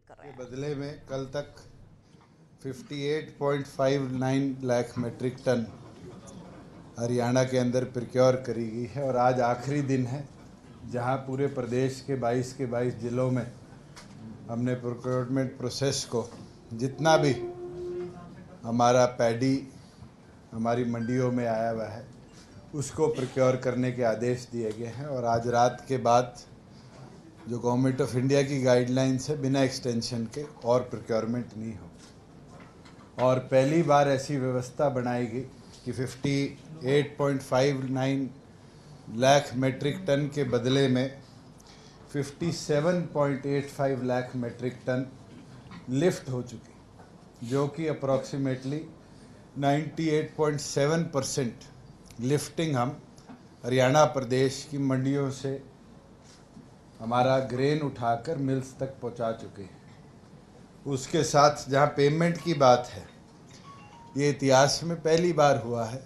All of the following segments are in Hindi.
कर रहे हैं। बदले में कल तक 58.59 लाख मैट्रिक टन हरियाणा के अंदर प्रोक्योर करी गई है और आज आखिरी दिन है जहां पूरे प्रदेश के 22 जिलों में हमने प्रोक्योरमेंट प्रोसेस को जितना भी हमारा पैडी हमारी मंडियों में आया हुआ है उसको प्रोक्योर करने के आदेश दिए गए हैं। और आज रात के बाद जो गवर्नमेंट ऑफ इंडिया की गाइडलाइंस है बिना एक्सटेंशन के और प्रोक्योरमेंट नहीं हो। और पहली बार ऐसी व्यवस्था बनाई गई कि 58.59 लाख मैट्रिक टन के बदले में 57.85 लाख मैट्रिक टन लिफ्ट हो चुकी, जो कि अप्रॉक्सीमेटली 98.7% लिफ्टिंग हम हरियाणा प्रदेश की मंडियों से हमारा ग्रेन उठाकर मिल्स तक पहुंचा चुके हैं। उसके साथ जहां पेमेंट की बात है, ये इतिहास में पहली बार हुआ है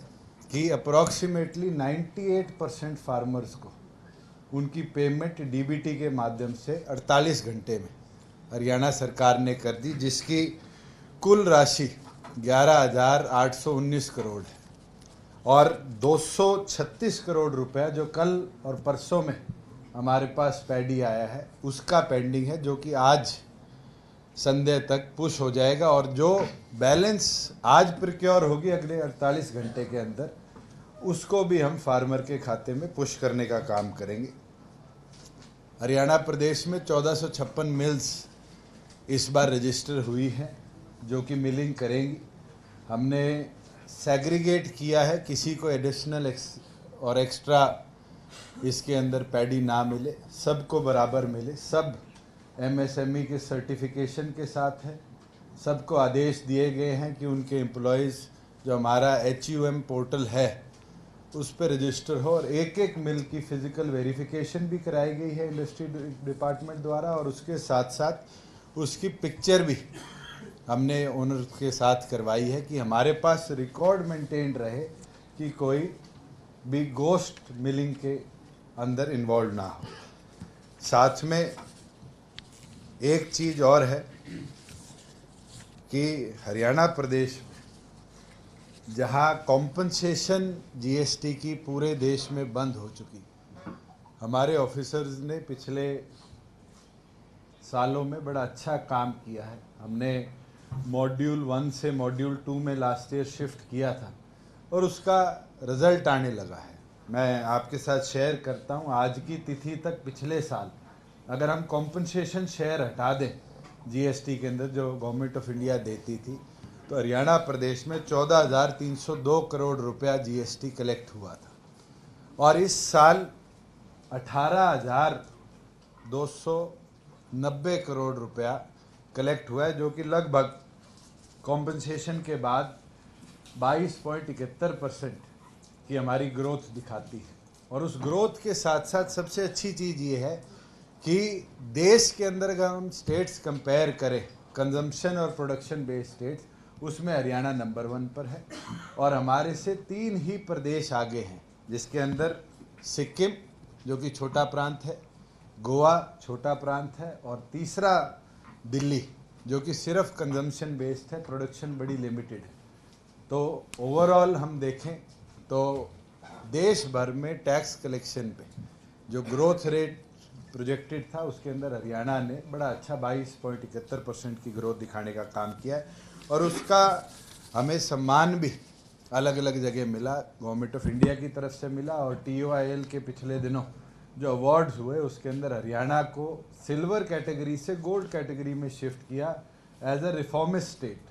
कि अप्रॉक्सीमेटली 98% फार्मर्स को उनकी पेमेंट डीबीटी के माध्यम से 48 घंटे में हरियाणा सरकार ने कर दी, जिसकी कुल राशि 11,819 करोड़ है। और 236 करोड़ रुपया जो कल और परसों में हमारे पास पैडी आया है उसका पेंडिंग है, जो कि आज संध्या तक पुश हो जाएगा। और जो बैलेंस आज प्रोक्योर होगी अगले 48 घंटे के अंदर, उसको भी हम फार्मर के खाते में पुश करने का काम करेंगे। हरियाणा प्रदेश में 1456 मिल्स इस बार रजिस्टर हुई हैं जो कि मिलिंग करेंगी। हमने सेग्रीगेट किया है, किसी को एडिशनल और एक्स्ट्रा इसके अंदर पैडी ना मिले, सबको बराबर मिले। सब एमएसएमई के सर्टिफिकेशन के साथ है। सबको आदेश दिए गए हैं कि उनके एम्प्लॉयज़ जो हमारा HUM पोर्टल है उस पर रजिस्टर हो, और एक एक मिल की फ़िज़िकल वेरिफिकेशन भी कराई गई है इंडस्ट्री डिपार्टमेंट द्वारा। और उसके साथ साथ उसकी पिक्चर भी हमने ओनर के साथ करवाई है कि हमारे पास रिकॉर्ड मेंटेन रहे कि कोई भी गोस्ट मिलिंग के अंदर इन्वॉल्व ना हो। साथ में एक चीज़ और है कि हरियाणा प्रदेश में जहां कॉम्पनसेशन GST की पूरे देश में बंद हो चुकी, हमारे ऑफिसर्स ने पिछले सालों में बड़ा अच्छा काम किया है। हमने मॉड्यूल 1 से मॉड्यूल 2 में लास्ट ईयर शिफ्ट किया था और उसका रिज़ल्ट आने लगा है। मैं आपके साथ शेयर करता हूं, आज की तिथि तक पिछले साल अगर हम कॉम्पनसेशन शेयर हटा दें GST के अंदर जो गवर्नमेंट ऑफ इंडिया देती थी, तो हरियाणा प्रदेश में 14,302 करोड़ रुपया GST कलेक्ट हुआ था। और इस साल 18,290 करोड़ रुपया कलेक्ट हुआ है, जो कि लगभग कॉम्पनसेशन के बाद 22.71% की हमारी ग्रोथ दिखाती है। और उस ग्रोथ के साथ साथ सबसे अच्छी चीज़ ये है कि देश के अंदर अगर हम स्टेट्स कंपेयर करें, कंजम्पशन और प्रोडक्शन बेस्ड स्टेट्स, उसमें हरियाणा नंबर 1 पर है। और हमारे से 3 ही प्रदेश आगे हैं, जिसके अंदर सिक्किम जो कि छोटा प्रांत है, गोवा छोटा प्रांत है, और तीसरा दिल्ली जो कि सिर्फ कंजम्पशन बेस्ड है, प्रोडक्शन बड़ी लिमिटेड है। तो ओवरऑल हम देखें तो देश भर में टैक्स कलेक्शन पे जो ग्रोथ रेट प्रोजेक्टेड था, उसके अंदर हरियाणा ने बड़ा अच्छा 22.71% की ग्रोथ दिखाने का काम किया है। और उसका हमें सम्मान भी अलग अलग जगह मिला, गवर्नमेंट ऑफ इंडिया की तरफ से मिला, और TOIL के पिछले दिनों जो अवार्ड्स हुए उसके अंदर हरियाणा को सिल्वर कैटेगरी से गोल्ड कैटेगरी में शिफ्ट किया एज अ रिफॉर्मिस्ट स्टेट,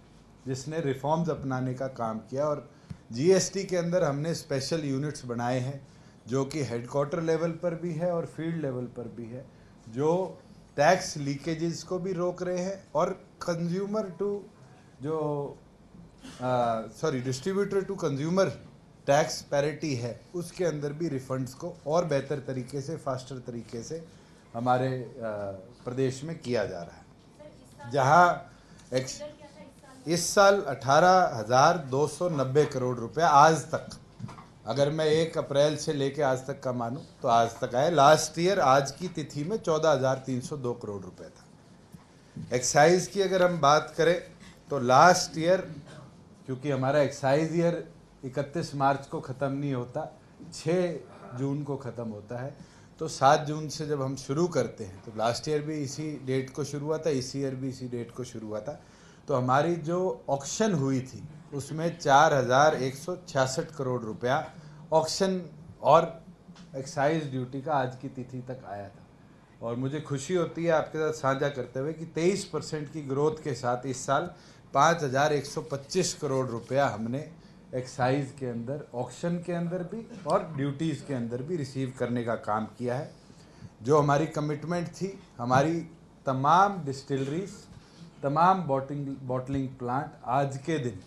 जिसने रिफॉर्म्स अपनाने का काम किया। और GST के अंदर हमने स्पेशल यूनिट्स बनाए हैं जो कि हेडक्वार्टर लेवल पर भी है और फील्ड लेवल पर भी है, जो टैक्स लीकेजेस को भी रोक रहे हैं और consumer to distributor to consumer tax parity है उसके अंदर भी रिफंड्स को और बेहतर तरीके से, फास्टर तरीके से हमारे प्रदेश में किया जा रहा है। जहां इस साल 18,290 करोड़ रुपया आज तक, अगर मैं 1 अप्रैल से लेके आज तक का मानूं तो आज तक आए। लास्ट ईयर आज की तिथि में 14,302 करोड़ रुपए था। एक्साइज की अगर हम बात करें तो लास्ट ईयर, क्योंकि हमारा एक्साइज ईयर 31 मार्च को ख़त्म नहीं होता, 6 जून को ख़त्म होता है, तो 7 जून से जब हम शुरू करते हैं, तो लास्ट ईयर भी इसी डेट को शुरू हुआ था, इस ईयर भी इसी डेट को शुरू हुआ था। तो हमारी जो ऑक्शन हुई थी उसमें 4166 करोड़ रुपया ऑक्शन और एक्साइज ड्यूटी का आज की तिथि तक आया था। और मुझे खुशी होती है आपके साथ साझा करते हुए कि 23% की ग्रोथ के साथ इस साल 5125 करोड़ रुपया हमने एक्साइज के अंदर, ऑक्शन के अंदर भी और ड्यूटीज़ के अंदर भी रिसीव करने का काम किया है। जो हमारी कमिटमेंट थी, हमारी तमाम डिस्टिलरीज, तमाम बॉटलिंग प्लांट आज के दिन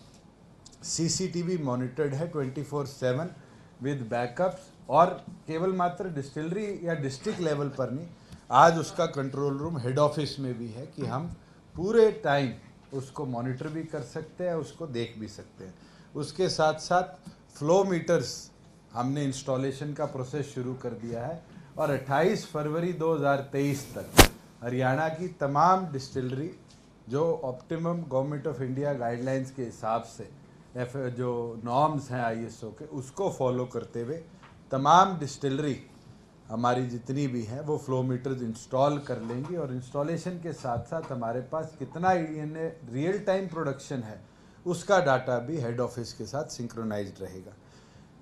CCTV मॉनिटर्ड है 24/7 विद बैकअप्स, और केवल मात्र डिस्टिलरी या डिस्ट्रिक्ट लेवल पर नहीं, आज उसका कंट्रोल रूम हेड ऑफिस में भी है कि हम पूरे टाइम उसको मॉनिटर भी कर सकते हैं, उसको देख भी सकते हैं। उसके साथ साथ फ्लो मीटर्स हमने इंस्टॉलेशन का प्रोसेस शुरू कर दिया है और 28 फरवरी 2023 तक हरियाणा की तमाम डिस्टिलरी जो optimum government of India guidelines के हिसाब से जो नॉर्म्स हैं ISO के, उसको फॉलो करते हुए तमाम डिस्टिलरी हमारी जितनी भी हैं वो फ्लो मीटर्स इंस्टॉल कर लेंगी। और इंस्टॉलेशन के साथ साथ हमारे पास कितना रियल टाइम प्रोडक्शन है उसका डाटा भी हेड ऑफिस के साथ सिंक्रोनाइज्ड रहेगा।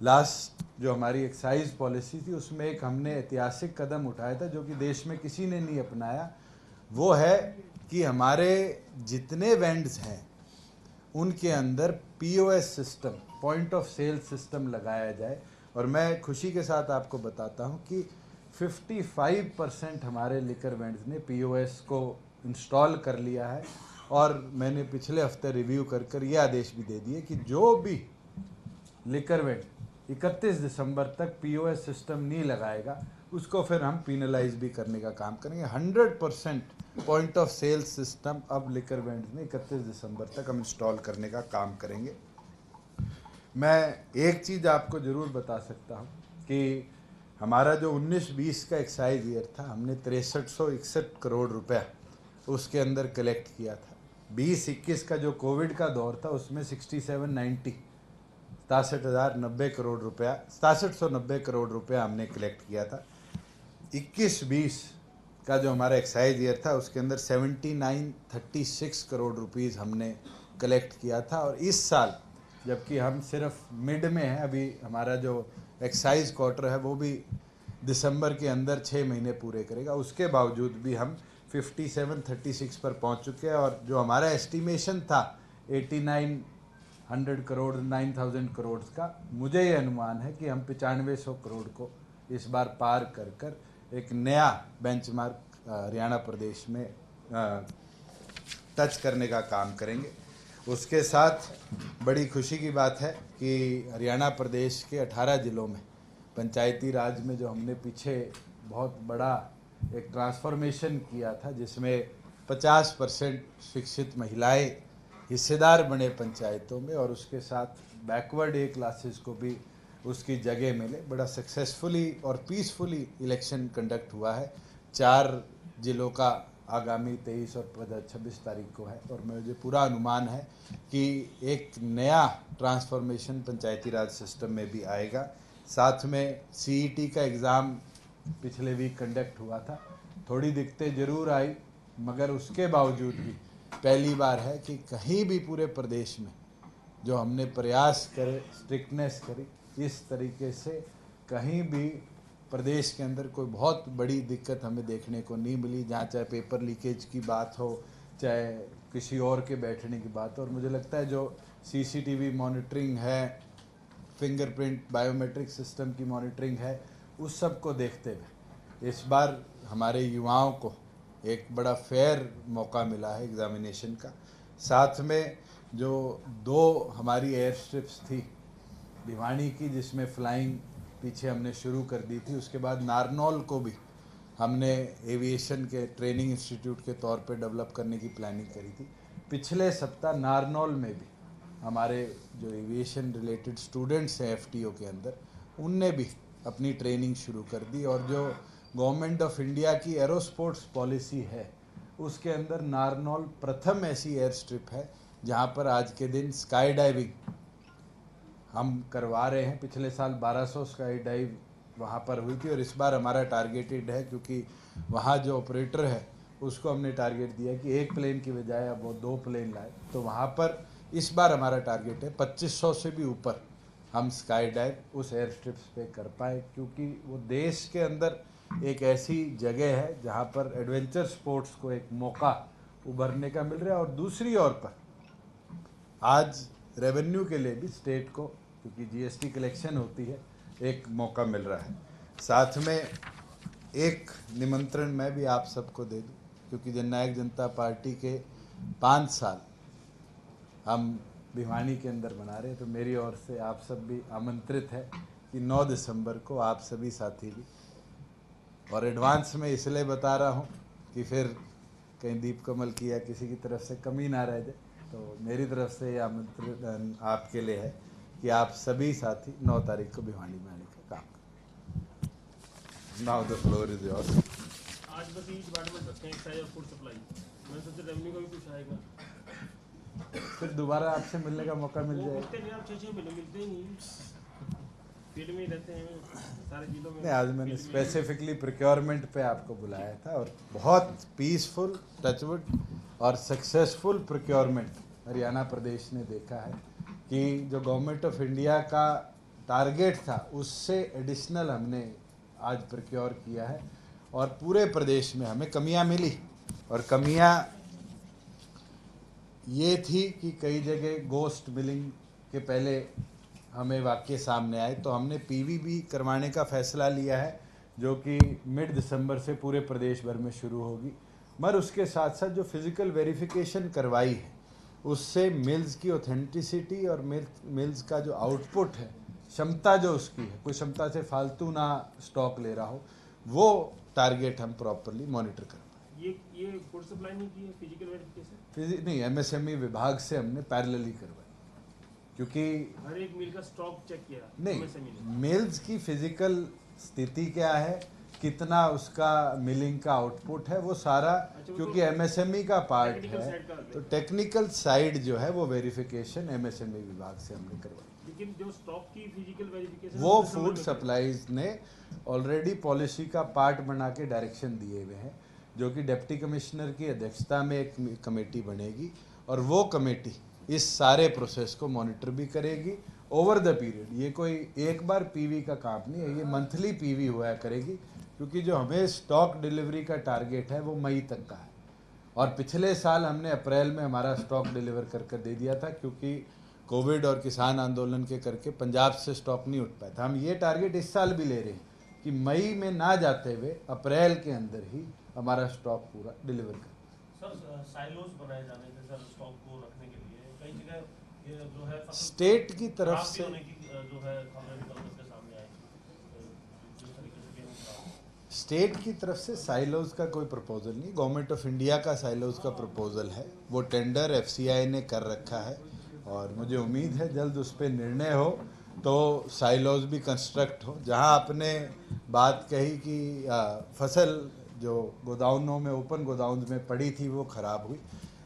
लास्ट जो हमारी एक्साइज पॉलिसी थी उसमें एक हमने ऐतिहासिक कदम उठाया था जो कि देश में किसी ने नहीं अपनाया, वो है कि हमारे जितने वेंड्स हैं उनके अंदर POS system, point of sale system लगाया जाए। और मैं खुशी के साथ आपको बताता हूं कि 55% हमारे लिकर वेंड्स ने POS को इंस्टॉल कर लिया है। और मैंने पिछले हफ्ते रिव्यू कर ये आदेश भी दे दिए कि जो भी लिकर वेंड 31 दिसंबर तक POS सिस्टम नहीं लगाएगा उसको फिर हम पीनलाइज भी करने का काम करेंगे। 100% पॉइंट ऑफ सेल सिस्टम अब लिकर वेंड्स में 31 दिसंबर तक हम इंस्टॉल करने का काम करेंगे। मैं एक चीज़ आपको ज़रूर बता सकता हूँ कि हमारा जो 19-20 का एक्साइज ईयर था, हमने 6361 करोड़ रुपया उसके अंदर कलेक्ट किया था। 20-21 का जो कोविड का दौर था उसमें 6790 करोड़ रुपया, 6790 करोड़ रुपया हमने कलेक्ट किया था। 21-20 का जो हमारा एक्साइज ईयर था उसके अंदर 7936 करोड़ रुपीज़ हमने कलेक्ट किया था। और इस साल जबकि हम सिर्फ मिड में हैं, अभी हमारा जो एक्साइज क्वार्टर है वो भी दिसंबर के अंदर 6 महीने पूरे करेगा, उसके बावजूद भी हम 5736 पर पहुंच चुके हैं। और जो हमारा एस्टिमेशन था 8900 करोड़ 9000 करोड़ का, मुझे ये अनुमान है कि हम 9500 करोड़ को इस बार पार कर एक नया बेंचमार्क हरियाणा प्रदेश में टच करने का काम करेंगे। उसके साथ बड़ी खुशी की बात है कि हरियाणा प्रदेश के 18 ज़िलों में पंचायती राज में जो हमने पीछे बहुत बड़ा एक ट्रांसफॉर्मेशन किया था जिसमें 50% शिक्षित महिलाएं हिस्सेदार बने पंचायतों में, और उसके साथ बैकवर्ड ए क्लासेस को भी उसकी जगह मिले, बड़ा सक्सेसफुली और पीसफुली इलेक्शन कंडक्ट हुआ है। 4 जिलों का आगामी 23 और 26 तारीख को है। और मुझे पूरा अनुमान है कि एक नया ट्रांसफॉर्मेशन पंचायती राज सिस्टम में भी आएगा। साथ में CET का एग्ज़ाम पिछले वीक कंडक्ट हुआ था, थोड़ी दिक्कतें ज़रूर आई, मगर उसके बावजूद भी पहली बार है कि कहीं भी पूरे प्रदेश में जो हमने प्रयास करे, स्ट्रिक्टनेस करी, इस तरीके से कहीं भी प्रदेश के अंदर कोई बहुत बड़ी दिक्कत हमें देखने को नहीं मिली, जहाँ चाहे पेपर लीकेज की बात हो, चाहे किसी और के बैठने की बात हो। और मुझे लगता है जो CCTV मॉनिटरिंग है, फिंगरप्रिंट बायोमेट्रिक सिस्टम की मॉनिटरिंग है, उस सब को देखते हुए इस बार हमारे युवाओं को एक बड़ा फेयर मौका मिला है एग्ज़ामिनेशन का। साथ में जो 2 हमारी एयर स्ट्रिप्स थी, भिवानी की जिसमें फ्लाइंग पीछे हमने शुरू कर दी थी, उसके बाद नारनौल को भी हमने एविएशन के ट्रेनिंग इंस्टीट्यूट के तौर पे डेवलप करने की प्लानिंग करी थी। पिछले सप्ताह नारनौल में भी हमारे जो एविएशन रिलेटेड स्टूडेंट्स हैं FTO के अंदर, उनने भी अपनी ट्रेनिंग शुरू कर दी। और जो गवर्नमेंट ऑफ इंडिया की एरोस्पोर्ट्स पॉलिसी है उसके अंदर नारनौल प्रथम ऐसी एयर स्ट्रिप है जहां पर आज के दिन स्काई डाइविंग हम करवा रहे हैं। पिछले साल 1200 स्काई डाइव वहाँ पर हुई थी और इस बार हमारा टारगेटेड है, क्योंकि वहाँ जो ऑपरेटर है उसको हमने टारगेट दिया कि एक प्लेन की बजाय अब वो 2 प्लेन लाए। तो वहाँ पर इस बार हमारा टारगेट है 2500 से भी ऊपर हम स्काई डाइव उस एयर स्ट्रिप्स पे कर पाए, क्योंकि वो देश के अंदर एक ऐसी जगह है जहाँ पर एडवेंचर स्पोर्ट्स को एक मौका उभरने का मिल रहा है। और दूसरी ओर पर आज रेवेन्यू के लिए भी स्टेट को, क्योंकि जीएसटी कलेक्शन होती है, एक मौका मिल रहा है। साथ में एक निमंत्रण मैं भी आप सबको दे दूं, क्योंकि जननायक जनता पार्टी के 5 साल हम भिवानी के अंदर मना रहे हैं, तो मेरी ओर से आप सब भी आमंत्रित है कि 9 दिसंबर को आप सभी साथी भी, और एडवांस में इसलिए बता रहा हूँ कि फिर कहीं दीप कमल की या किसी की तरफ से कमी ना रह जाए, तो मेरी तरफ से ये आमंत्रण आपके लिए है कि आप सभी साथी 9 तारीख को भिवानी में आने का काम करें। Now the floor is yours. आज बस ये डिपार्टमेंट रखते हैं, एक्साइज और फूड सप्लाई। मैं सोचा रेवेन्यू का भी कुछ आएगा, फिर दोबारा आपसे मिलने का मौका मिल वो जाएगा। उठते नहीं, आप 6-6 महीने मिलते ही नहीं, फील्ड में ही रहते हैं सारे जिलों में। नहीं, आज मैंने स्पेसिफिकली प्रोक्योरमेंट पे आपको बुलाया था और बहुत पीसफुल, टचवुड और सक्सेसफुल प्रोक्योरमेंट हरियाणा प्रदेश ने देखा है कि जो गवर्नमेंट ऑफ इंडिया का टारगेट था उससे एडिशनल हमने आज प्रोक्योर किया है। और पूरे प्रदेश में हमें कमियां मिली, और कमियां ये थी कि कई जगह गोस्ट मिलिंग के पहले हमें वाक्य सामने आए, तो हमने पीवीबी करवाने का फैसला लिया है, जो कि मिड दिसंबर से पूरे प्रदेश भर में शुरू होगी। मगर उसके साथ साथ जो फिज़िकल वेरिफिकेशन करवाई है उससे मिल्स की ऑथेंटिसिटी और मिल्स का जो आउटपुट है, क्षमता जो उसकी है, कोई क्षमता से फालतू ना स्टॉक ले रहा हो, वो टारगेट हम प्रॉपरली मॉनिटर कर पाए। ये फूड सप्लाई नहीं की है, फिजिकल वेरिफिकेशन नहीं, एमएसएमई विभाग से हमने पैरेलली करवाई, क्योंकि हर एक मिल का स्टॉक चेक किया नहीं, मिल्स की फिजिकल स्थिति क्या है, कितना उसका मिलिंग का आउटपुट है, वो सारा क्योंकि एमएसएमई का पार्ट है, तो टेक्निकल साइड जो है वो वेरिफिकेशन एमएसएमई विभाग से हमने करवाई। लेकिन जो स्टॉक की फिजिकल वेरिफिकेशन वो फूड सप्लाईज ने ऑलरेडी पॉलिसी का पार्ट बना के डायरेक्शन दिए हुए हैं, जो कि डिप्टी कमिश्नर की अध्यक्षता में एक कमेटी बनेगी, और वो कमेटी इस सारे प्रोसेस को मॉनिटर भी करेगी ओवर द पीरियड। ये कोई एक बार पीवी का काम नहीं है, ये मंथली पीवी हुआ करेगी, क्योंकि जो हमें स्टॉक डिलीवरी का टारगेट है वो मई तक का है, और पिछले साल हमने अप्रैल में हमारा स्टॉक डिलीवर कर दे दिया था, क्योंकि कोविड और किसान आंदोलन के करके पंजाब से स्टॉक नहीं उठ पाया था। हम ये टारगेट इस साल भी ले रहे हैं कि मई में ना जाते हुए अप्रैल के अंदर ही हमारा स्टॉक पूरा डिलीवर कर। सर साइलोस बनाए जाने थे सर स्टॉक को रखने के लिए, कई जगह ये जो है स्टेट की तरफ से जो है खबरें निकल के सामने आई, जिस तरीके से गेहूं खराब। स्टेट की तरफ से साइलोज का कोई प्रपोजल नहीं, गवर्नमेंट ऑफ इंडिया का साइलोज का प्रपोजल है, वो टेंडर एफसीआई ने कर रखा है, और मुझे उम्मीद है जल्द उस पर निर्णय हो तो साइलोज भी कंस्ट्रक्ट हो। जहां आपने बात कही कि फसल जो गोदाउनों में, ओपन गोदाउन में पड़ी थी वो ख़राब हुई,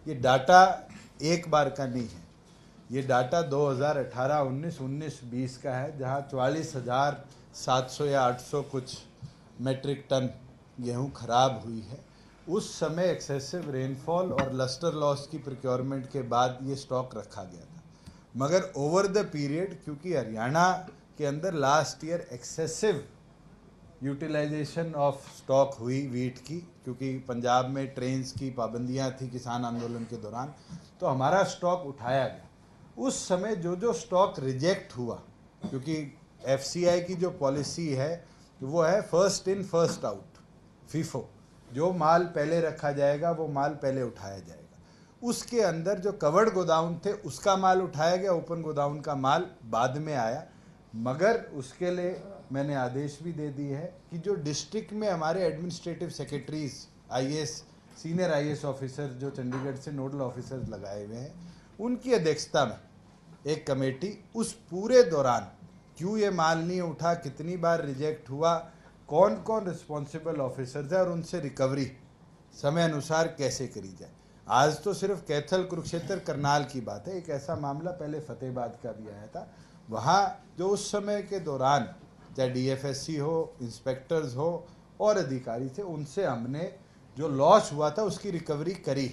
ये डाटा एक बार का नहीं है, ये डाटा 2018, 19, 19-20 का है, जहां 44,700 या 800 कुछ मेट्रिक टन गेहूं खराब हुई है। उस समय एक्सेसिव रेनफॉल और लस्टर लॉस की प्रोक्योरमेंट के बाद ये स्टॉक रखा गया था, मगर ओवर द पीरियड क्योंकि हरियाणा के अंदर last year excessive utilization of stock हुई वीट की, क्योंकि पंजाब में ट्रेन्स की पाबंदियां थी किसान आंदोलन के दौरान, तो हमारा स्टॉक उठाया गया। उस समय जो स्टॉक रिजेक्ट हुआ, क्योंकि एफसीआई की जो पॉलिसी है वो है first in first out, FIFO, जो माल पहले रखा जाएगा वो माल पहले उठाया जाएगा। उसके अंदर जो कवर्ड गोदाउन थे उसका माल उठाया गया, ओपन गोदाउन का माल बाद में आया, मगर उसके लिए मैंने आदेश भी दे दी है कि जो डिस्ट्रिक्ट में हमारे administrative secretaries, IAS, senior IAS officer जो चंडीगढ़ से नोडल ऑफिसर्स लगाए हुए हैं, उनकी अध्यक्षता में एक कमेटी उस पूरे दौरान क्यों ये माल नहीं उठा, कितनी बार रिजेक्ट हुआ, कौन कौन रिस्पॉन्सिबल ऑफिसर्स है और उनसे रिकवरी समय अनुसार कैसे करी जाए। आज तो सिर्फ कैथल, कुरुक्षेत्र, करनाल की बात है। एक ऐसा मामला पहले फतेहाबाद का भी आया था। वहाँ जो उस समय के दौरान चाहे डीएफएससी हो, इंस्पेक्टर्स हो और अधिकारी थे, उनसे हमने जो लॉस हुआ था उसकी रिकवरी करी।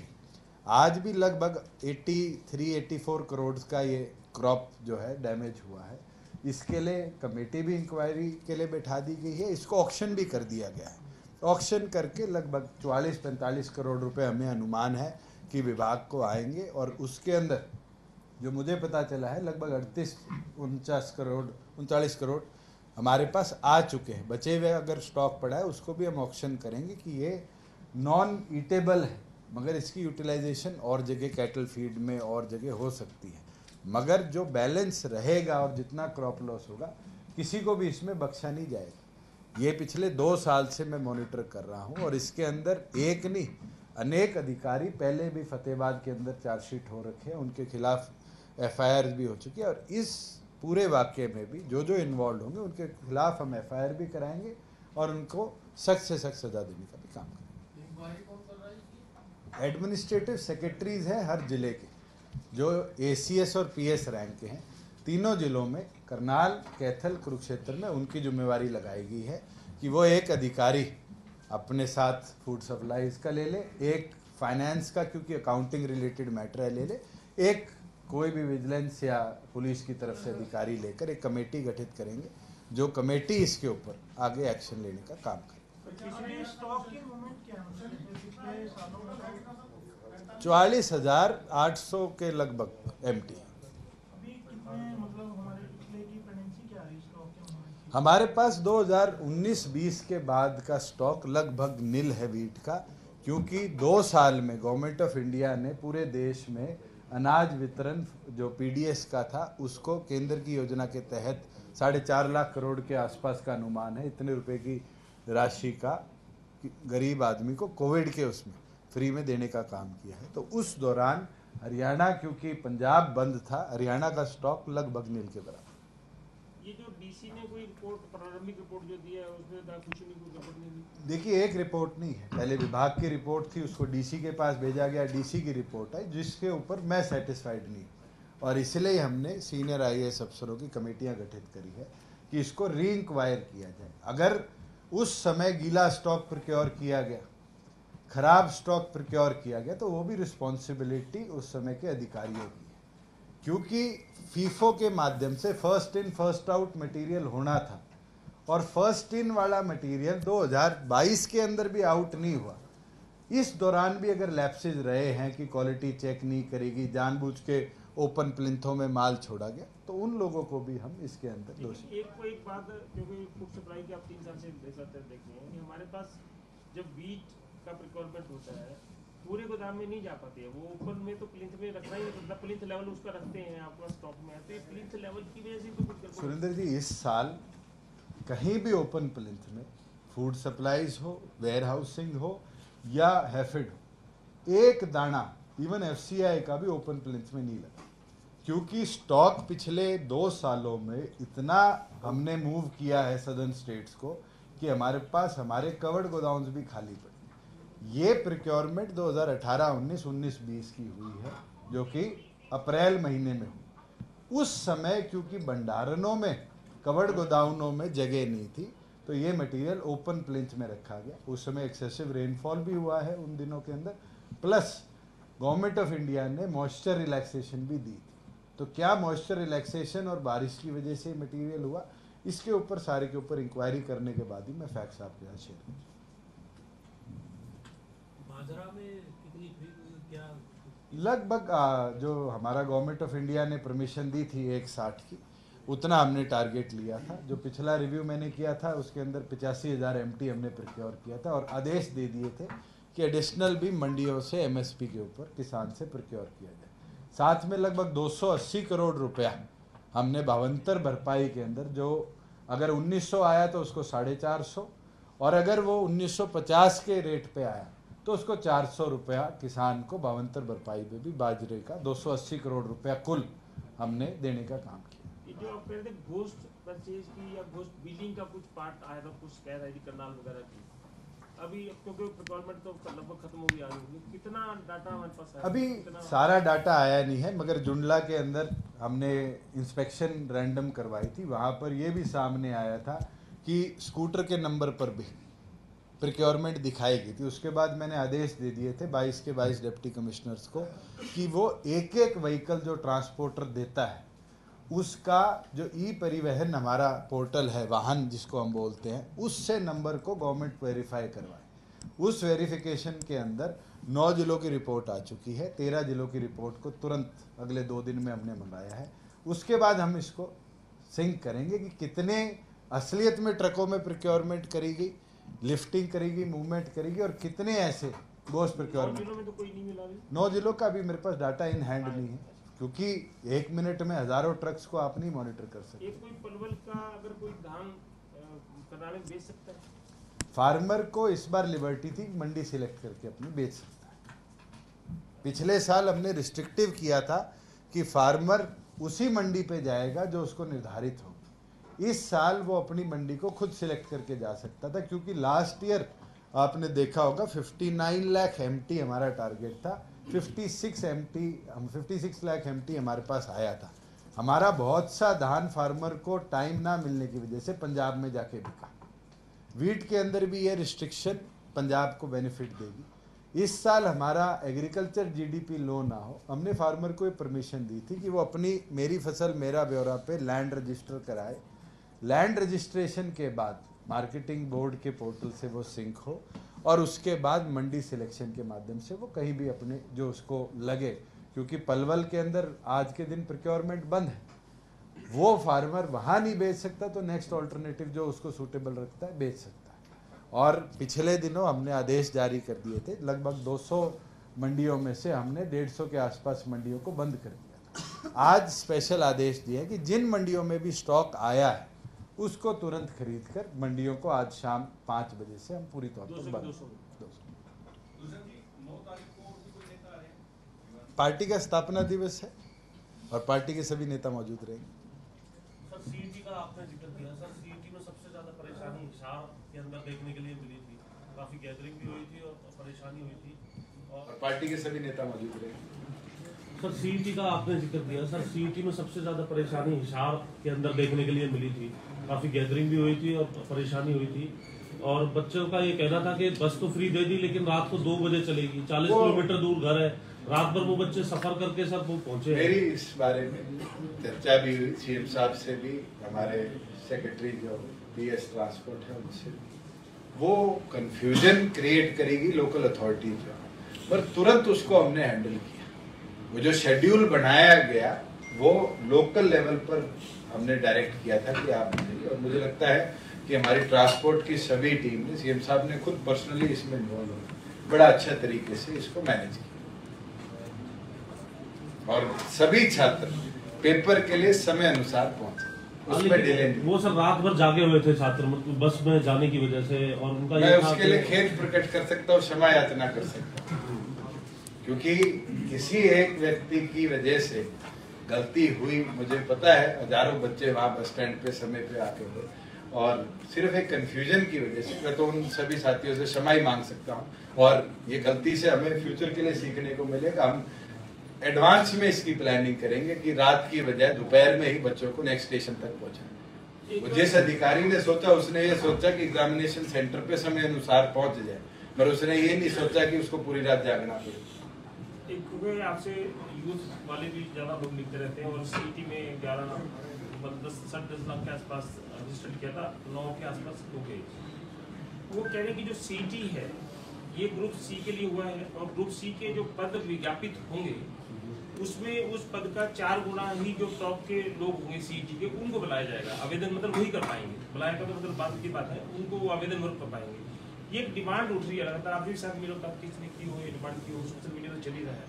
आज भी लगभग 83-84 करोड़ का ये क्रॉप जो है डैमेज हुआ है। इसके लिए कमेटी भी इंक्वायरी के लिए बैठा दी गई है। इसको ऑक्शन भी कर दिया गया है। ऑक्शन करके लगभग 44-45 करोड़ रुपए हमें अनुमान है कि विभाग को आएंगे, और उसके अंदर जो मुझे पता चला है लगभग 39 करोड़ हमारे पास आ चुके हैं। बचे हुए अगर स्टॉक पड़ा है उसको भी हम ऑक्शन करेंगे कि ये नॉन ईटेबल है, मगर इसकी यूटिलाइजेशन और जगह कैटल फीड में और जगह हो सकती है। मगर जो बैलेंस रहेगा और जितना क्रॉप लॉस होगा किसी को भी इसमें बख्शा नहीं जाएगा। ये पिछले 2 साल से मैं मॉनिटर कर रहा हूँ, और इसके अंदर एक नहीं अनेक अधिकारी पहले भी फतेहाबाद के अंदर चार्जशीट हो रखे हैं, उनके खिलाफ एफआईआर भी हो चुकी है, और इस पूरे वाक़े में भी जो जो इन्वॉल्व होंगे उनके खिलाफ हम एफआईआर भी कराएंगे और उनको सख्त से सख्त सज़ा देने का भी काम करेंगे। एडमिनिस्ट्रेटिव सेक्रेटरीज हैं हर जिले के, जो एसीएस और पीएस रैंक के हैं। तीनों जिलों में करनाल, कैथल, कुरुक्षेत्र में उनकी जिम्मेवारी लगाई गई है कि वो एक अधिकारी अपने साथ फूड सप्लाईज का ले ले, एक फाइनेंस का क्योंकि अकाउंटिंग रिलेटेड मैटर है ले ले, एक कोई भी विजिलेंस या पुलिस की तरफ से अधिकारी लेकर एक कमेटी गठित करेंगे, जो कमेटी इसके ऊपर आगे एक्शन लेने का काम करेगी। 44,800 के लगभग एमटी। हमारे पास 2019-20 के बाद का स्टॉक लगभग नील है वीट का, क्योंकि 2 साल में गवर्नमेंट ऑफ इंडिया ने पूरे देश में अनाज वितरण जो पीडीएस का था उसको केंद्र की योजना के तहत 4.5 लाख करोड़ के आसपास का अनुमान है, इतने रुपए की राशि का गरीब आदमी को कोविड के उसमें फ्री में देने का काम किया है। तो उस दौरान हरियाणा, क्योंकि पंजाब बंद था, हरियाणा का स्टॉक लगभग नील के बराबर। ये जो डीसी ने कोई रिपोर्ट, प्रारंभिक रिपोर्ट जो दिया है उसमें कुछ नहीं, कोई रिपोर्ट नहीं। देखिए, एक रिपोर्ट नहीं है, पहले विभाग की रिपोर्ट थी, उसको डीसी के पास भेजा गया, डीसी की रिपोर्ट है जिसके ऊपर मैं सेटिस्फाइड नहीं, और इसलिए हमने सीनियर आईएएस अफसरों की कमेटियां गठित करी है कि इसको री इंक्वायर किया जाए। अगर उस समय गीला स्टॉक प्रोक्योर किया गया, खराब स्टॉक प्रोक्योर किया गया, तो वो भी रिस्पॉन्सिबिलिटी उस समय के अधिकारियों की है, क्योंकि फीफो के माध्यम से first in first out material होना था, और फर्स्ट इन वाला मटेरियल 2022 के अंदर भी आउट नहीं हुआ। इस दौरान भी अगर लैप्सेज रहे हैं कि क्वालिटी चेक नहीं करेगी, जानबूझ के ओपन प्लिंथों में माल छोड़ा गया, तो उन लोगों को भी हम इसके अंदर दोषी। एक बात, क्योंकि फूड सप्लाई की आप 3 साल से देख रहे हैं कि हमारे पास जब वीट का प्रिक्वायरमेंट होता है पूरे गोदाम में नहीं जा पाती है, वो ओपन में तो प्लिंथ में रखना ही नहीं, प्लिंथ लेवल उसका रखते हैं आपका स्टॉक में, तो प्लिंथ लेवल की वजह से तो कुछ। सुरेंद्र जी, इस साल कहीं भी ओपन प्लिंथ में फूड सप्लाईज हो, वेयर हाउसिंग हो या हैफिड हो, एक दाना इवन एफसीआई का भी ओपन प्लिंथ में नहीं लगा, क्योंकि स्टॉक पिछले 2 सालों में इतना हमने मूव किया है सदर्न स्टेट्स को कि हमारे पास हमारे कवर्ड गोदाउन्स भी खाली पड़े। ये प्रिक्योरमेंट 2018-19, 19-20 की हुई है, जो कि अप्रैल महीने में हुई। उस समय क्योंकि भंडारणों में, कवर्ड गोदाउनों में जगह नहीं थी, तो ये मटेरियल ओपन प्लिंथ में रखा गया। उस समय एक्सेसिव रेनफॉल भी हुआ है उन दिनों के अंदर, प्लस गवर्नमेंट ऑफ इंडिया ने मॉइस्चर रिलैक्सेशन भी दी थी। तो क्या मॉइस्चर रिलैक्सेशन और बारिश की वजह से मटेरियल हुआ, इसके ऊपर सारे के ऊपर इंक्वायरी करने के बाद ही मैं फैक्ट्स आपके साथ शेयर करूँ। बाजरा में कितनी क्या लगभग जो हमारा गवर्नमेंट ऑफ इंडिया ने परमिशन दी थी 160 की, उतना हमने टारगेट लिया था। जो पिछला रिव्यू मैंने किया था उसके अंदर 85,000 एमटी हमने प्रोक्योर किया था, और आदेश दे दिए थे कि एडिशनल भी मंडियों से एमएसपी के ऊपर किसान से प्रोक्योर किया जाए। साथ में लगभग 280 करोड़ रुपया हमने भावांतर भरपाई के अंदर, जो अगर 1900 आया तो उसको 450, और अगर वो 1950 के रेट पे आया तो उसको 400 रुपया किसान को भावांतर भरपाई पे भी बाजरे का 280 करोड़ रुपया कुल हमने देने का काम किया। ये जो आप कह रहे थे गोश्त परचेज की या गोश्त बिलिंग का कुछ पार्ट आया था, कुछ कह रहे थे करनाल वगैरह की, अभी क्योंकि रिक्वायरमेंट तो लगभग खत्म हो गया है, कितना डाटा हमारे पास है? अभी कितना? सारा डाटा आया नहीं है, मगर जुंडला के अंदर हमने इंस्पेक्शन रैंडम करवाई थी, वहाँ पर ये भी सामने आया था कि स्कूटर के नंबर पर भी प्रिक्योरमेंट दिखाई गई थी। उसके बाद मैंने आदेश दे दिए थे 22 के 22 डिप्टी कमिश्नर्स को कि वो एक एक व्हीकल जो ट्रांसपोर्टर देता है उसका जो ई परिवहन हमारा पोर्टल है, वाहन जिसको हम बोलते हैं, उससे नंबर को गवर्नमेंट वेरीफाई करवाए। उस वेरिफिकेशन के अंदर 9 जिलों की रिपोर्ट आ चुकी है, 13 जिलों की रिपोर्ट को तुरंत अगले 2 दिन में हमने मंगाया है। उसके बाद हम इसको सिंक करेंगे कि कितने असलियत में ट्रकों में प्रिक्योरमेंट करेगी, लिफ्टिंग करेगी, मूवमेंट करेगी, और कितने ऐसे बोस 9 प्रिक्योरमेंट। जिलों में तो कोई नहीं मिला अभी। 9 जिलों का भी मेरे पास डाटा इन हैंड नहीं है, क्योंकि 1 मिनट में हजारों ट्रक्स को आप नहीं मॉनिटर कर सकते। एक कोई पलवल का अगर कोई धान कर्नाटक में बेच सकता है? फार्मर को इस बार लिबर्टी थी, मंडी सिलेक्ट करके अपनी बेच सकता है। पिछले साल हमने रिस्ट्रिक्टिव किया था कि फार्मर उसी मंडी पे जाएगा जो उसको निर्धारित हो। इस साल वो अपनी मंडी को खुद सिलेक्ट करके जा सकता था, क्योंकि लास्ट ईयर आपने देखा होगा 59 लाख एमटी हमारा टारगेट था, 56 लाख एमटी हमारे पास आया था। हमारा बहुत सा धान फार्मर को टाइम ना मिलने की वजह से पंजाब में जाके बिका। वीट के अंदर भी ये रिस्ट्रिक्शन पंजाब को बेनिफिट देगी। इस साल हमारा एग्रीकल्चर जीडीपी लो ना हो, हमने फार्मर को ये परमिशन दी थी कि वो अपनी मेरी फसल मेरा ब्यौरा पे लैंड रजिस्टर कराए। लैंड रजिस्ट्रेशन के बाद मार्केटिंग बोर्ड के पोर्टल से वो सिंक हो, और उसके बाद मंडी सिलेक्शन के माध्यम से वो कहीं भी अपने जो उसको लगे, क्योंकि पलवल के अंदर आज के दिन प्रिक्योरमेंट बंद है, वो फार्मर वहाँ नहीं बेच सकता, तो नेक्स्ट ऑल्टरनेटिव जो उसको सूटेबल रखता है बेच सकता है। और पिछले दिनों हमने आदेश जारी कर दिए थे, लगभग 200 मंडियों में से हमने 150 के आसपास मंडियों को बंद कर दिया था। आज स्पेशल आदेश दिए हैं कि जिन मंडियों में भी स्टॉक आया है उसको तुरंत खरीद कर मंडियों को आज शाम 5 बजे से हम पूरी तौर पर बंद। पार्टी का स्थापना दिवस है और पार्टी के सभी नेता मौजूद रहेंगे। सर सीईटी का आपने जिक्र किया, सर सीईटी में सबसे ज्यादा परेशानी हिसार के अंदर देखने के लिए मिली थी, काफी गैदरिंग भी हुई थी और परेशानी हुई थी, और पार्टी के सभी नेता मौजूद रहेंगे। सर सीईटी का आपने जिक्र किया, सर सीईटी में सबसे ज्यादा परेशानी हिसार के अंदर देखने के लिए मिली थी, काफी गैदरिंग भी हुई थी और परेशानी हुई थी, और बच्चों का ये कहना था कि बस तो फ्री दे दी लेकिन रात को 2 बजे चलेगी, 40 किलोमीटर दूर घर है, रात भर वो बच्चे सफर करके सर वो पहुंचे। मेरी इस बारे में चर्चा भी हुई सीएम साहब से भी, हमारे सेक्रेटरी जो पीएस ट्रांसपोर्ट है उनसे। वो कंफ्यूजन क्रिएट करेगी लोकल अथॉरिटीज, पर तुरंत उसको हमने हैंडल किया। वो जो शेड्यूल बनाया गया वो लोकल लेवल पर हमने डायरेक्ट किया था कि आप बताइए, और मुझे लगता है कि हमारी ट्रांसपोर्ट की सभी टीम ने, सीएम साहब ने खुद पर्सनली इसमें इन्वॉल्व हो बड़ा अच्छा तरीके से इसको मैनेज किया, और सभी छात्र पेपर के लिए समय अनुसार पहुंचे, उसमें डिले नहीं। वो सर रात भर जागे हुए थे छात्र, मतलब बस में जाने की वजह से, और उनका मैं उसके लिए खेद प्रकट कर सकता हूँ, क्षमा याचना कर सकता हूँ, क्योंकि किसी एक व्यक्ति की वजह से गलती हुई। मुझे पता है हजारों बच्चे वहाँ बस स्टैंड पे समय पे आके हुए, और सिर्फ एक कंफ्यूजन की वजह से मैं तो उन सभी साथियों से क्षमा ही मांग सकता हूँ, और ये गलती से हमें फ्यूचर के लिए सीखने को मिलेगा। हम एडवांस में इसकी प्लानिंग करेंगे कि रात की बजाय दोपहर में ही बच्चों को नेक्स्ट स्टेशन तक पहुंचाएं। जिस अधिकारी ने सोचा, उसने ये सोचा कि एग्जामिनेशन सेंटर पे समय अनुसार पहुंच जाए, पर उसने ये नहीं सोचा कि उसको पूरी रात जागना पड़े। क्योंकि आपसे यूथ वाले भी ज्यादा लोग लिखते रहते हैं, और सीईटी में 10 लाख के आसपास रजिस्टर किया था, 9 के आसपास हो गए। वो कह रहे हैं कि जो सीईटी है ये ग्रुप सी के लिए हुआ है, और ग्रुप सी के जो पद विज्ञापित होंगे उसमें उस पद का 4 गुना ही जो टॉप के लोग होंगे सीईटी के, उनको बुलाया जाएगा। आवेदन मतलब वही कर पाएंगे, बुलाएगा तो मतलब बात की बात है, उनको वो आवेदन वर्क कर पाएंगे। ये एक डिमांड उठ रही है लगातार, आपके साथ मेरे बात किसने की हो, डिमांड की हो, सोशल मीडिया में चल ही रहा है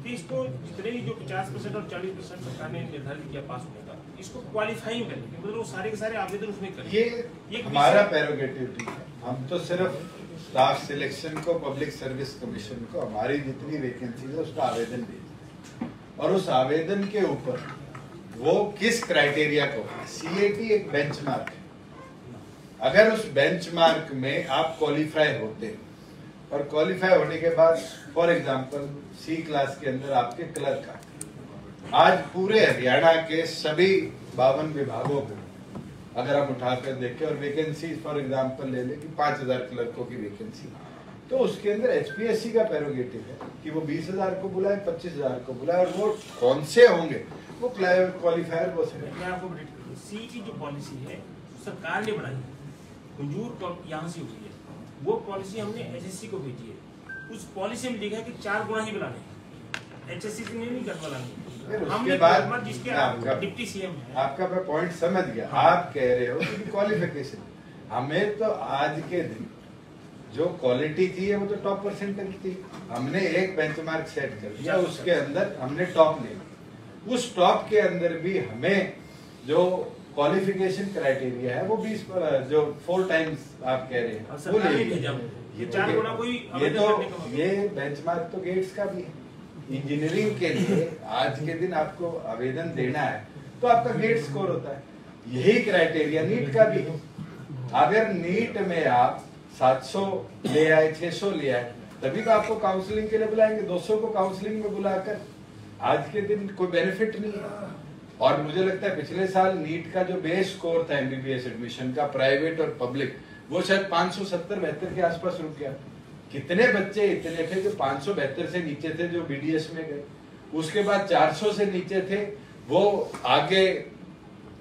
कि इसको जितने भी जो 50% और 40% सरकार ने निर्धारित किया पास होने का, इसको क्वालिफाइंग करेंगे, मतलब वो सारे के सारे आवेदन उसमें करें। ये हमारा प्रेरोगेटिव नहीं है, हम तो सिर्फ स्टाफ सिलेक्शन को, पब्लिक सर्विस कमीशन को हमारी जितनी वैकेंसी है उसका आवेदन भेजें, और उस आवेदन के ऊपर वो किस क्राइटेरिया को, सीएटी एक बेंचमार्क है। अगर उस बेंचमार्क में आप क्वालिफाई होते और क्वालिफाई होने के बाद फॉर एग्जांपल सी क्लास के अंदर आपके क्लर्क आते, आज पूरे हरियाणा के सभी 52 विभागों को अगर हम उठाकर देखें और वैकेंसी फॉर एग्जांपल ले लें कि 5000 क्लर्कों की वैकेंसी, तो उसके अंदर एचपीएससी का प्रेरोगेटिव है कि वो 20,000 को बुलाए, 25,000 को बुलाए, और वो कौन से होंगे वो क्वालिफायर वो से। मैं आपको सी की जो पॉलिसी है सरकार ने बनाई है, मंजूर यहाँ से हुई है, वो पॉलिसी हमने एचएससी को भेजी है। उस पॉलिसी में लिखा है कि 4 गुना ही बुलाने, एचएससी से नहीं करवानी। उसके बाद जिसके डिप्टी सीएम है, आपका मैं पॉइंट समझ गया। आप कह रहे हो कि क्वालिफिकेशन, हमें तो आज के दिन जो क्वालिटी थी वो तो टॉप परसेंटेज थी, हमने एक बेंचमार्क सेट कर दिया, उसके अंदर हमने टॉप ले लिया। उस टॉप के अंदर भी हमें जो क्वालिफिकेशन क्राइटेरिया है वो 20 जो 4 टाइम्स आप कह रहे हैं वो ले लिया। ये 4 गुना कोई ये बेंचमार्क तो गेट्स का भी है। इंजीनियरिंग के लिए आज के दिन आपको आवेदन देना है तो आपका गेट स्कोर होता है, यही क्राइटेरिया नीट का भी है। अगर नीट में आप 700 ले आए, 600 ले आए, तभी तो आपको काउंसलिंग के लिए बुलाएंगे। 200 को काउंसलिंग में बुलाकर आज के दिन कोई बेनिफिट नहीं है। और मुझे लगता है पिछले साल नीट का जो बेस स्कोर था एमबीबीएस एडमिशन का, प्राइवेट और पब्लिक, वो शायद 570-72 के आसपास रुक गया। कितने बच्चे इतने थे जो 572 से नीचे थे जो बीडीएस में गए, उसके बाद 400 से नीचे थे वो आगे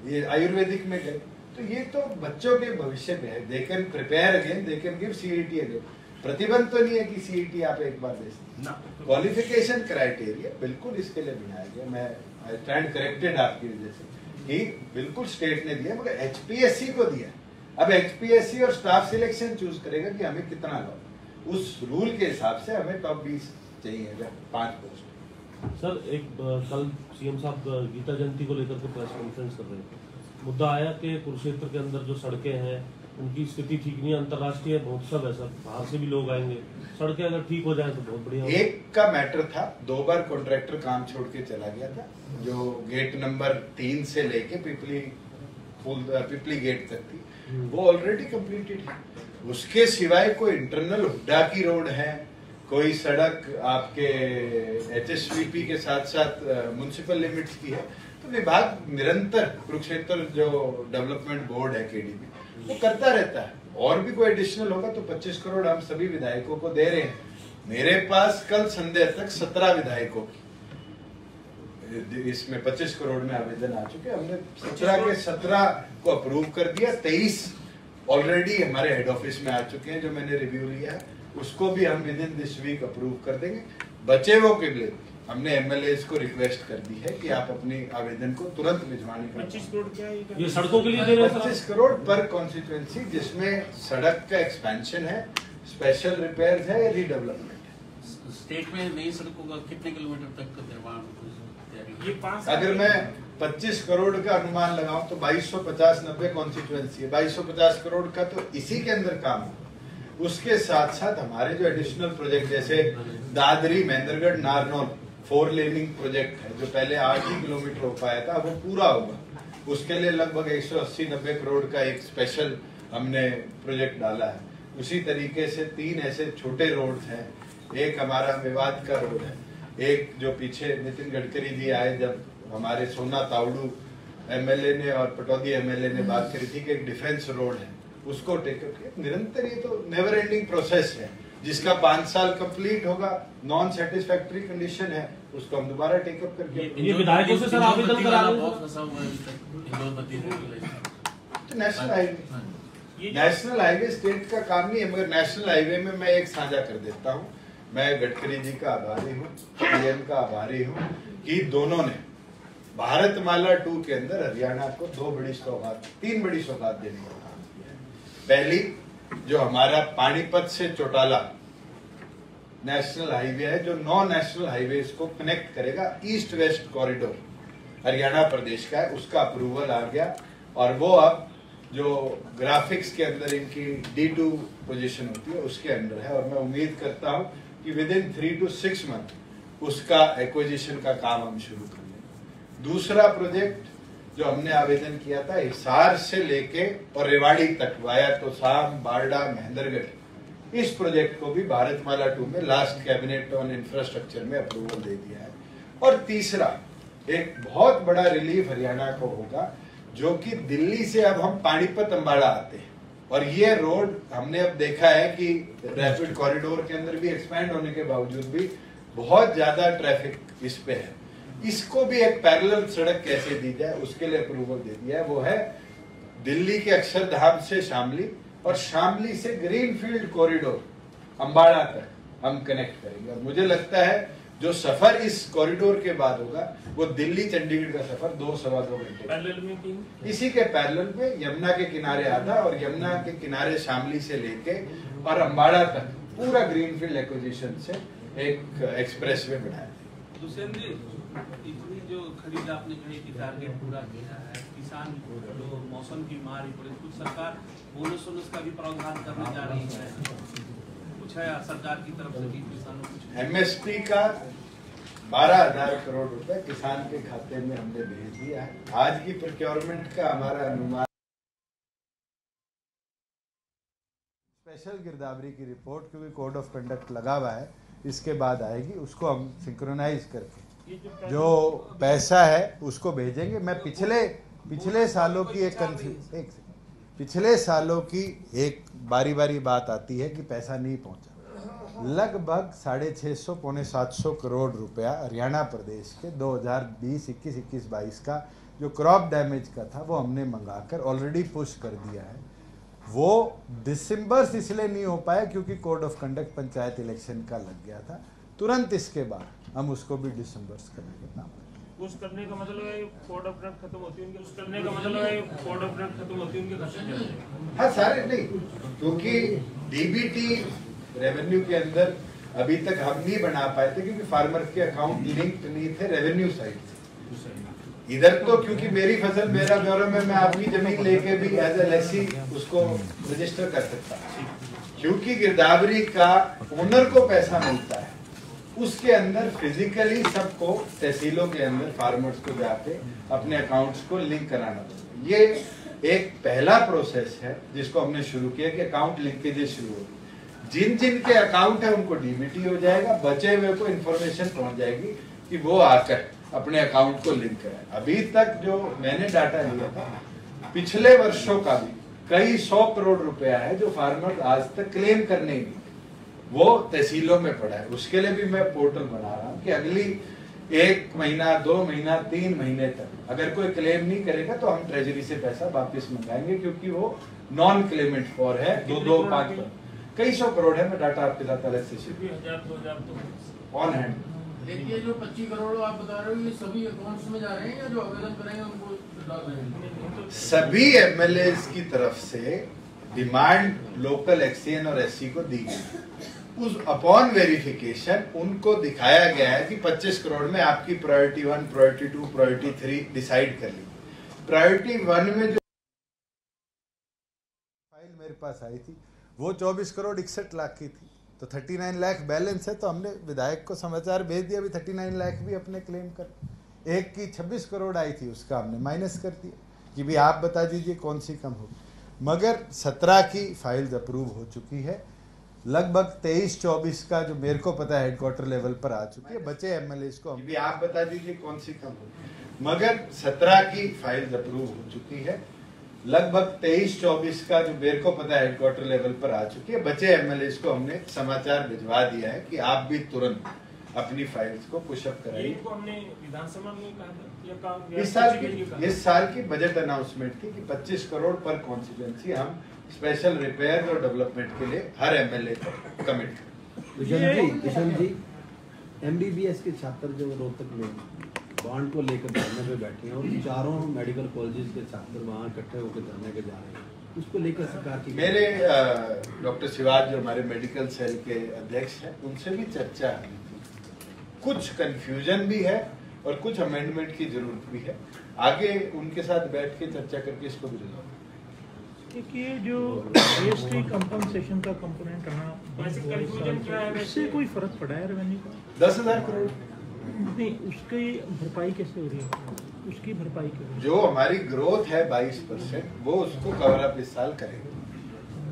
ये आयुर्वेदिक में गए। तो ये तो बच्चों के भविष्य में है, they can prepare again, they can give CET again. प्रतिबंध तो नहीं है कि सीईटी आप एक बार दे सकते। क्वालिफिकेशन क्राइटेरिया बिल्कुल इसके लिए बनाया गया। मैं आई स्टैंड करेक्टेड आपकी वजह से कि बिल्कुल स्टेट ने दिया, मगर एचपीएससी को दिया। अब एचपीएससी और स्टाफ सिलेक्शन चूज करेगा कि हमें कितना लो, उस रूल के हिसाब से हमें टॉप 20 चाहिए 5 पोस्ट। सर एक कल सीएम साहब गीता जयंती को लेकर के प्रेस कॉन्फ्रेंस कर रहे थे, मुद्दा आया कि कुरुक्षेत्र के अंदर जो सड़कें हैं उनकी स्थिति ठीक नहीं है, अंतर्राष्ट्रीय महोत्सव है सर, बाहर से भी लोग आएंगे, सड़कें अगर ठीक हो जाए तो बहुत बढ़िया। एक का मैटर था, 2 बार कॉन्ट्रैक्टर काम छोड़ के चला गया था, जो गेट नंबर 3 से लेके पिपली गेट तक थी, वो ऑलरेडी कंप्लीटेड है। उसके सिवाय कोई इंटरनल हुड्डा की रोड है, कोई सड़क आपके एचएसवीपी के साथ साथ म्युनिसिपल लिमिट्स की है, तो विभाग निरंतर कुरुक्षेत्र जो डेवलपमेंट बोर्ड है केडीबी वो करता रहता है। और भी कोई एडिशनल होगा तो 25 करोड़ हम सभी विधायकों को दे रहे हैं। मेरे पास कल संध्या तक 17 विधायकों की इसमें 25 करोड़ में आवेदन आ चुके। हमने 17 के 17 को अप्रूव कर दिया, 23 ऑलरेडी हमारे हेड ऑफिस में आ चुके हैं जो मैंने रिव्यू लिया है, उसको भी हम within this week approve कर देंगे। बचे हुए के लिए हमने एमएलएस को रिक्वेस्ट कर दी है कि आप अपनी आवेदन को तुरंत भिजवाने का। 25 करोड़ क्या है ये सड़कों के लिए दे रहे हैं? 25 करोड़ पर कॉन्स्टिट्यूएंसी, जिसमें सड़क का एक्सपेंशन है, स्पेशल रिपेयर है या रीडेवलपमेंट है। स्टेट में नई सड़कों का कितने किलोमीटर तक का निर्माण? ये 5 अगर मैं 25 करोड़ का अनुमान लगाऊं तो 2250-90 कॉन्स्टिट्यूएंसी है, 2250 करोड़ का तो इसी के अंदर काम है। उसके साथ साथ हमारे जो एडिशनल प्रोजेक्ट जैसे दादरी महेंद्रगढ़ नारनौल 4 लेनिंग प्रोजेक्ट है, जो पहले 8 ही किलोमीटर हो पाया था, वो पूरा होगा। उसके लिए लगभग 180-90 करोड़ का एक स्पेशल हमने प्रोजेक्ट डाला है। उसी तरीके से 3 ऐसे छोटे रोड्स हैं, एक हमारा मेवात का रोड है, एक जो पीछे नितिन गडकरी जी आए जब हमारे सोना तावड़ू एमएलए ने और पटौदी एमएलए ने बात करी थी कि एक डिफेंस रोड है, उसको टेकअप किया। निरंतर ये तो नेवर एंडिंग प्रोसेस है, जिसका 5 साल कंप्लीट होगा, नॉन सेटिस्फैक्टरी कंडीशन है, उसको हम दोबारा टेकअप करके ये विधायकों से सर आवेदन करा national highway, national highway state का काम नहीं है, मगर नेशनल हाईवे में मैं एक साझा कर देता हूँ। मैं गडकरी जी का आभारी हूँ, पीएम का आभारी हूँ कि दोनों ने भारतमाला 2 के अंदर हरियाणा को 3 बड़ी सौगात देने का काम किया है। पहली जो हमारा पानीपत से चौटाला नेशनल हाईवे है, जो 9 नेशनल हाईवे को कनेक्ट करेगा, ईस्ट वेस्ट कॉरिडोर हरियाणा प्रदेश का है, उसका अप्रूवल आ गया। और वो अब जो ग्राफिक्स के अंदर इनकी D2 पोजीशन होती है उसके अंदर है, और मैं उम्मीद करता हूं कि विद इन 3 to 6 मंथ उसका एक्विजिशन का काम हम शुरू कर लेंगे। दूसरा प्रोजेक्ट जो हमने आवेदन किया था हिसार से लेके और रेवाड़ी तक वाया तोसाम, बारडा, महेंद्रगढ़, इस प्रोजेक्ट को भी भारतमाला 2 में लास्ट कैबिनेट ऑन इंफ्रास्ट्रक्चर में अप्रूवल दे दिया है। और तीसरा एक बहुत बड़ा रिलीफ हरियाणा को होगा, जो कि दिल्ली से अब हम पानीपत अंबाला आते हैं, और ये रोड हमने अब देखा है कि रैपिड कॉरिडोर के अंदर भी एक्सपैंड होने के बावजूद भी बहुत ज्यादा ट्रैफिक इस पे है। इसको भी एक पैरेलल सड़क कैसे दी जाए उसके लिए अप्रूवल दे दिया है। वो है दिल्ली के अक्षरधाम से शामली और शामली से ग्रीनफील्ड कॉरिडोर अंबाला तक हम कनेक्ट करेंगे। और मुझे लगता है जो सफर इस कॉरिडोर के बाद होगा वो दिल्ली चंडीगढ़ का सफर 2-2.25 घंटे पैरेलल में इसी के पैरेलल में यमुना के किनारे आधा और यमुना के किनारे शामली से लेके और अंबाला तक पूरा ग्रीनफील्ड एक्विजिशन से एक एक्सप्रेसवे बनाया। दुष्यंत जी, इतनी जो खरीद आपने कही कि टारगेट पूरा किया है, किसान जो मौसम की मार पड़े, कुछ सरकार बोनस का भी प्रावधान करने जा रही है, कुछ है सरकार की तरफ से भी किसानों को? एमएसपी का 12,000 करोड़ रुपए किसान के खाते में हमने भेज दिया है। आज की प्रोक्योरमेंट का हमारा अनुमान स्पेशल गिरदावरी की रिपोर्ट, क्योंकि कोड ऑफ कंडक्ट लगा हुआ है, इसके बाद आएगी, उसको हम सिंक्रोनाइज करके जो पैसा है उसको भेजेंगे। मैं पिछले सालों की पिछले सालों की एक बारी बारी बात आती है कि पैसा नहीं पहुंचा। लगभग 650-700 करोड़ रुपया हरियाणा प्रदेश के 2020, 21, 22 का जो क्रॉप डैमेज का था वो हमने मंगाकर ऑलरेडी पुश कर दिया है। वो दिसंबर इसलिए नहीं हो पाया क्योंकि code of conduct panchayat election का लग गया था। तुरंत इसके बाद हम उसको भी दिसंबर करने का काम करेंगे। पुश करने का मतलब है कोड ऑफ कंडक्ट खत्म होती है उनके, पुश करने का मतलब है कोड ऑफ कंडक्ट खत्म होती है उनके खत्म। हाँ सारे नहीं, क्योंकि डीबीटी रेवेन्यू के अंदर अभी तक हम नहीं बना पाए थे क्योंकि फार्मर के अकाउंट लिंक्ड नहीं थे रेवेन्यू साइड से। इधर तो क्योंकि मेरी फसल मेरा ब्यौरा में मैं आपकी जमीन लेके भी एज ए लेसी उसको रजिस्टर कर सकता हूँ। क्योंकि गिरदावरी का ओनर को पैसा मिलता है, उसके अंदर फिजिकली सबको तहसीलों के अंदर फार्मर्स को जाके अपने अकाउंट्स को लिंक कराना पड़ता है। ये एक पहला प्रोसेस है जिसको हमने शुरू किया कि अकाउंट लिंकेजेस शुरू हो। जिन जिन के अकाउंट है उनको डीबीटी हो जाएगा, बचे हुए को इन्फॉर्मेशन पहुंच जाएगी कि वो आकर अपने अकाउंट को लिंक कराए। अभी तक जो मैंने डाटा लिया था पिछले वर्षों का भी कई 100 करोड़ रुपया है जो फार्मर आज तक क्लेम करने ही वो तहसीलों में पड़ा है। उसके लिए भी मैं पोर्टल बना रहा हूँ कि अगली 1 महीना, 2 महीना, 3 महीने तक अगर कोई क्लेम नहीं करेगा तो हम ट्रेजरी से पैसा वापस मंगाएंगे, क्योंकि वो नॉन क्लेमेंट फॉर है। 2-5 कई 100 करोड़ है। मैं डाटा आपके साथ अलग से ऑन हैंड। देखिए जो 25 करोड़ आप बता रहे हो ये सभी अकाउंट्स में जा रहे हैं या जो आवेदन करेंगे उनको डाल रहे हैं? सभी एमएलए की तरफ से डिमांड लोकल एक्सचेंज और एससी को दी गई। उस अपॉन वेरिफिकेशन उनको दिखाया गया है कि 25 करोड़ में आपकी प्रायोरिटी 1, प्रायोरिटी 2, प्रायोरिटी 3 डिसाइड कर ली। प्रायोरिटी 1 में जो फाइल मेरे पास आई थी वो 24 करोड़ 61 लाख की थी, तो 39 लाख बैलेंस है। तो हमने विधायक को समाचार भेज दिया, अभी 39 लाख भी अपने क्लेम कर। एक की 26 करोड़ आई थी उसका हमने माइनस कर दिया कि भी आप बता दीजिए कौन सी कम होगी। मगर 17 की फाइल्स अप्रूव हो चुकी है। लगभग 23-24 का जो मेरे को पता है हेडक्वार्टर लेवल पर आ चुकी है। बचे एमएलए को भी आप बता दीजिए कौन सी कम होगी। मगर 17 की फाइल्स अप्रूव हो चुकी है। लगभग 23-24 का जो मेरे को पता है हेडक्वार्टर लेवल पर आ चुकी है। बचे एमएलए को हमने समाचार भिजवा दिया है कि आप भी तुरंत अपनी फाइल्स को पुशअप कराइए। इनको हमने विधानसभा में कहा था या काम इस साल की बजट अनाउंसमेंट थी कि 25 करोड़ पर कॉन्स्टिट्यूएंसी हम स्पेशल रिपेयर और डेवलपमेंट के लिए हर एमएलए को कमिट करें। किशन जी, एमबीबीएस के छात्र जो रोहतक में बॉन्ड को लेकर धरने पे बैठे हैं और चारों मेडिकल कॉलेजेस के छात्र वहाँ इकट्ठे होकर धरने के जा रहे हैं, उसको लेकर सरकार की मेरे डॉक्टर शिवाज जो हमारे मेडिकल सेल के अध्यक्ष हैं उनसे भी चर्चा हुई थी। कुछ कंफ्यूजन भी है और कुछ अमेंडमेंट की जरूरत भी है। आगे उनके साथ बैठ के चर्चा करके इसको भी रिजॉल्व। ये जो जीएसटी कंपनसेशन का कंपोनेंट रहा, उससे कोई फर्क पड़ा है रेवेन्यू का? 10,000 करोड़ नहीं, उसकी भरपाई कैसे हो रही है? उसकी भरपाई करें। जो हमारी ग्रोथ है 22%, वो उसको कवर अप इस साल करेंगे।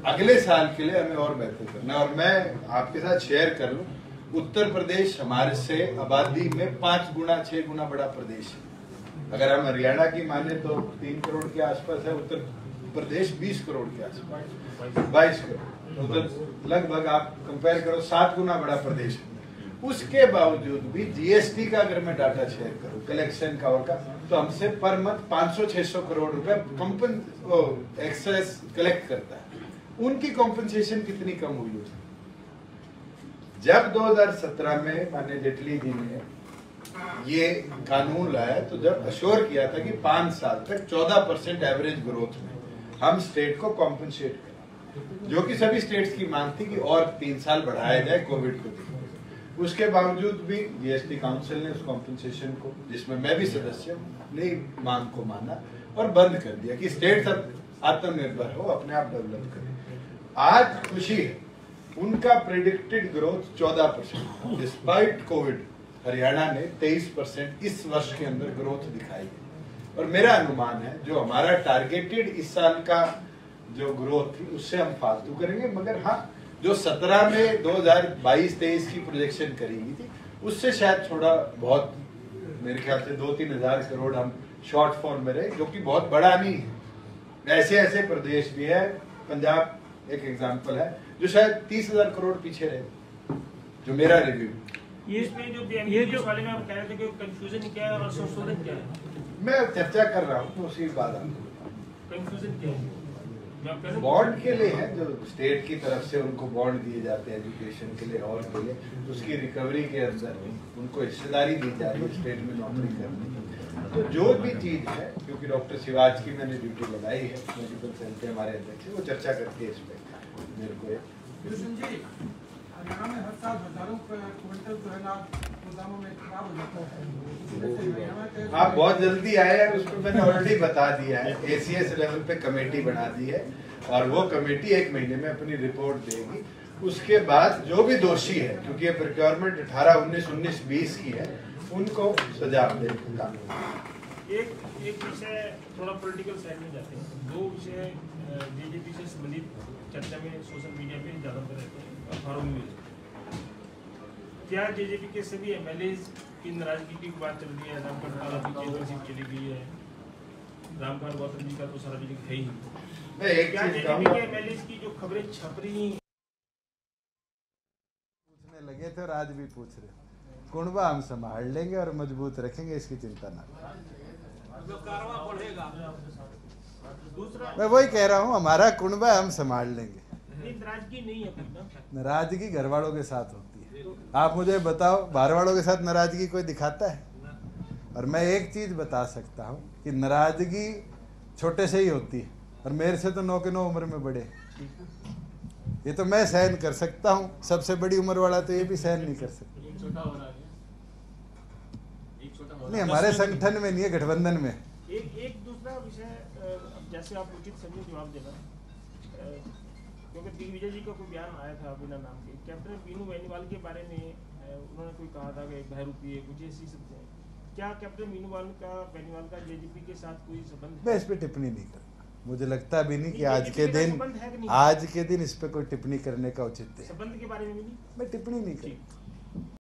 अगले साल के लिए हमें और बेहतर करना है। और मैं आपके साथ शेयर कर लूं, उत्तर प्रदेश हमारे से आबादी में 5 गुना 6 गुना बड़ा प्रदेश है। अगर हम हरियाणा की माने तो 3 करोड़ के आसपास है, उत्तर प्रदेश 20 करोड़ के आसपास, 22 करोड़, तो लगभग आप कंपेयर करो 7 गुना बड़ा प्रदेश है। उसके बावजूद भी जीएसटी का अगर मैं डाटा शेयर करूं, कलेक्शन का और का, तो हमसे पर मंथ 500-600 करोड़ रुपए एक्सेस कलेक्ट करता है। उनकी कॉम्पनसेशन कितनी कम हुई है? जब 2017 में माननीय जेटली जी ने ये कानून लाया, तो जब अश्योर किया था कि 5 साल तक 14% एवरेज ग्रोथ में हम स्टेट को कॉम्पनसेट करें, जो कि सभी स्टेट्स की मांग थी कि और 3 साल बढ़ाया जाए कोविड को देखते। उसके बावजूद भी जीएसटी काउंसिल ने उस कॉम्पनसेशन को, जिसमें मैं भी सदस्य हूँ, अपनी मांग को माना और बंद कर दिया कि स्टेट्स अब आत्मनिर्भर हो, अपने आप डेवलप करें। आज खुशी है, उनका predicted growth 14%, despite Covid Haryana ने 23% इस वर्ष के अंदर ग्रोथ दिखाई है। और मेरा अनुमान है जो हमारा टारगेटेड इस साल का जो ग्रोथ थी उससे हम फालतू करेंगे, मगर हाँ जो 17 में 2022-23 की प्रोजेक्शन करी गई थी उससे शायद थोड़ा बहुत, मेरे ख्याल से 2-3 हजार करोड़ हम शॉर्ट फॉल में रहे, जो कि बहुत बड़ा नहीं है। ऐसे ऐसे प्रदेश भी है, पंजाब एक एग्जांपल है, जो शायद 30,000 करोड़ पीछे रहे, जो मेरा रिव्यू। ये जो वाले में आप कह रहे थे कि कंफ्यूजन क्या है और संशोधन क्या है, मैं चर्चा कर रहा हूँ, तो उसी बात कंफ्यूजन क्या है? बॉन्ड के लिए है, जो स्टेट की तरफ से उनको बॉन्ड दिए जाते हैं एजुकेशन के लिए और के लिए, उसकी रिकवरी के अंदर उनको हिस्सेदारी दी जा रही है स्टेट में नौकरी करने की। तो जो भी चीज है, क्योंकि डॉक्टर शिवाज की मैंने ड्यूटी लगाई है, मेडिकल सेल के हमारे अध्यक्ष, वो चर्चा करके इस पे मेरे को हरियाणा में हर साल हजारों क्विंटल जो है ना गोदामों में खराब हो जाता है। आप बहुत जल्दी आए हैं, उस पर मैंने ऑलरेडी बता दिया है। एसीएस लेवल पे कमेटी बना दी है और वो कमेटी 1 महीने में अपनी रिपोर्ट देगी। उसके बाद जो भी दोषी है, क्योंकि ये प्रोक्योरमेंट 18-19-20 की है, उनको सजा देगा। एक विषय थोड़ा पॉलिटिकल साइड में जाते हैं, 2 विषय जेजेपी से संबंधित चर्चा में सोशल मीडिया पे ज्यादातर रहते हैं, अखबारों में। क्या जेजेपी के सभी एमएलए की नाराजगी की बात चल रही है? रामगढ़ सीट चली गई है, रामगढ़ गौतम जी का तो सार्वजनिक है ही। क्या जेजेपी के एमएलए की जो खबरें छप रही हैं, पूछने लगे थे और आज भी पूछ रहे, कुंडवा हम संभाल लेंगे और मजबूत रखेंगे, इसकी चिंता ना करें। मैं वही कह रहा हूँ, हमारा कुंडवा हम संभाल लेंगे। नाराजगी नहीं है, नाराजगी घर वालों के साथ होती है। आप मुझे बताओ, बाहर वालों के साथ नाराजगी कोई दिखाता है? और मैं एक चीज बता सकता हूँ कि नाराजगी छोटे से ही होती है, और मेरे से तो 9 के 9 उम्र में बड़े, ये तो मैं सहन कर सकता हूँ, सबसे बड़ी उम्र वाला तो ये भी सहन नहीं कर सकता। नहीं, हमारे संगठन में नहीं है, गठबंधन में। एक दूसरा विषय, जैसे आप उचित समझे जवाब देना, क्योंकि दिग्विजय जी का कोई बयान आया था बिना नाम के, कैप्टन बीनू बेनीवाल के बारे में उन्होंने कोई कहा था कि बहरूपी है, कुछ ऐसी शब्द है। क्या कैप्टन बेनीवाल का जेजेपी के साथ कोई संबंध? मैं इस पे टिप्पणी नहीं करता, मुझे लगता भी नहीं कि आज के दिन इस पे कोई टिप्पणी करने का औचित्य है। संबंध के बारे में भी नहीं, मैं टिप्पणी नहीं करता।